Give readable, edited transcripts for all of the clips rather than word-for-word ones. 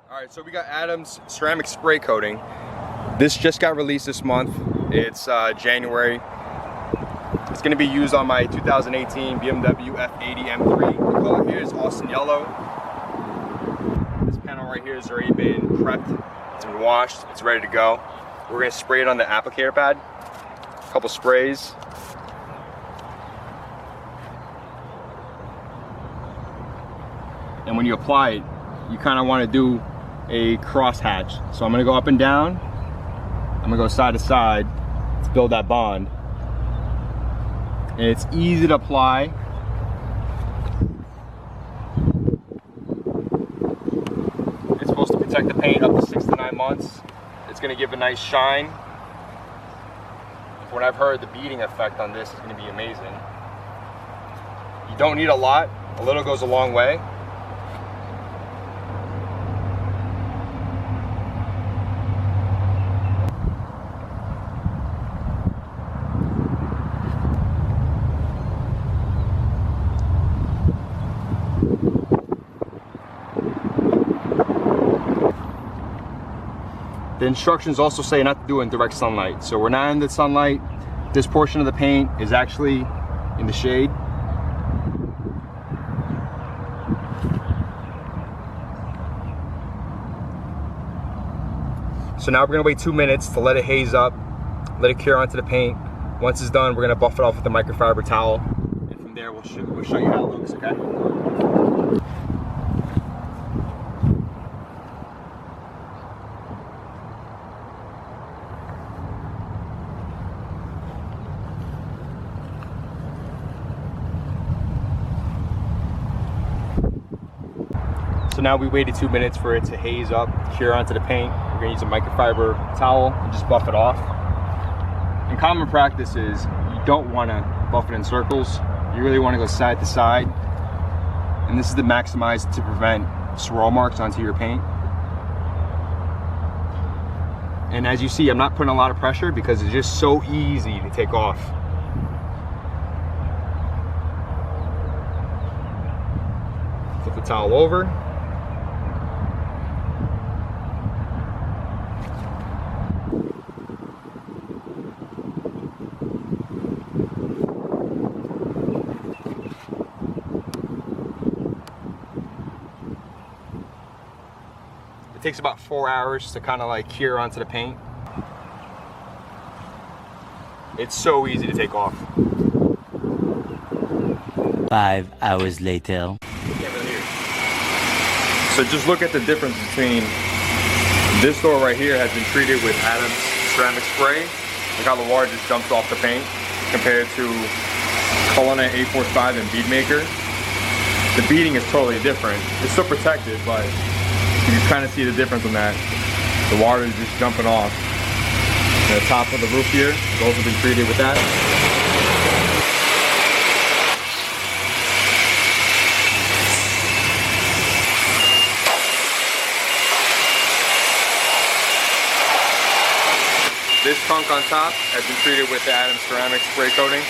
All right, so we got Adam's ceramic spray coating. This just got released this month. It's January. It's gonna be used on my 2018 BMW F80 M3. The color here is Austin Yellow. This panel right here has already been prepped. It's been washed, it's ready to go. We're gonna spray it on the applicator pad. A couple sprays. And when you apply it, you kind of want to do a cross hatch. So I'm going to go up and down. I'm going to go side to side to build that bond. And it's easy to apply. It's supposed to protect the paint up to 6 to 9 months. It's going to give a nice shine. From what I've heard, the beading effect on this is going to be amazing. You don't need a lot. A little goes a long way. The instructions also say not to do it in direct sunlight. So we're not in the sunlight. This portion of the paint is actually in the shade. So now we're gonna wait 2 minutes to let it haze up, let it cure onto the paint. Once it's done, we're gonna buff it off with a microfiber towel. And from there, we'll show you how it looks, okay? So now we waited 2 minutes for it to haze up, cure onto the paint. We're gonna use a microfiber towel and just buff it off. And common practice is you don't wanna buff it in circles. You really wanna go side to side. And this is to maximize to prevent swirl marks onto your paint. And as you see, I'm not putting a lot of pressure because it's just so easy to take off. Flip the towel over. It takes about 4 hours to kind of like cure onto the paint. It's so easy to take off. 5 hours later. So just look at the difference between this door right here has been treated with Adam's ceramic spray. Look how the water just jumps off the paint compared to Collinite 845 and Bead Maker. The beading is totally different. It's still protected, but you can kind of see the difference on that. The water is just jumping off. And the top of the roof here has also been treated with that. This trunk on top has been treated with the Adams ceramic spray coating.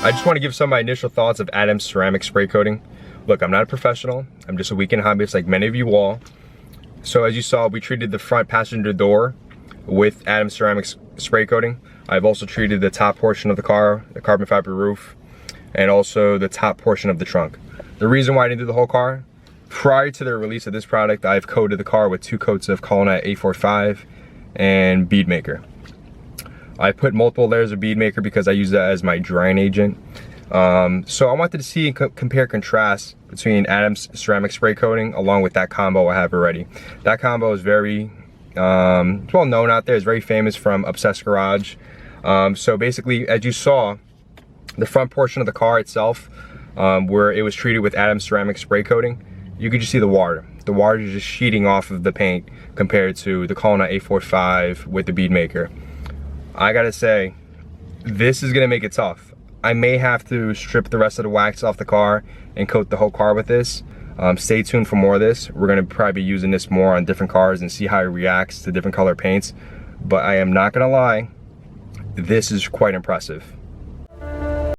I just want to give some of my initial thoughts of Adam's ceramic spray coating. Look, I'm not a professional. I'm just a weekend hobbyist like many of you all. So as you saw, we treated the front passenger door with Adam's ceramic spray coating. I've also treated the top portion of the car, the carbon fiber roof, and also the top portion of the trunk. The reason why I didn't do the whole car, prior to the release of this product, I've coated the car with 2 coats of Collinite 845 and Bead Maker. I put multiple layers of Bead Maker because I use that as my drying agent. So I wanted to see and compare contrast between Adam's ceramic spray coating along with that combo I have already. That combo is very well known out there. It's very famous from Obsessed Garage. So basically, as you saw, the front portion of the car itself, where it was treated with Adam's ceramic spray coating, you could just see the water. The water is just sheeting off of the paint compared to the Collinite 845 with the Bead Maker. I gotta say, this is gonna make it tough. I may have to strip the rest of the wax off the car and coat the whole car with this. Stay tuned for more of this. We're gonna probably be using this more on different cars and see how it reacts to different color paints. But I am not gonna lie, this is quite impressive.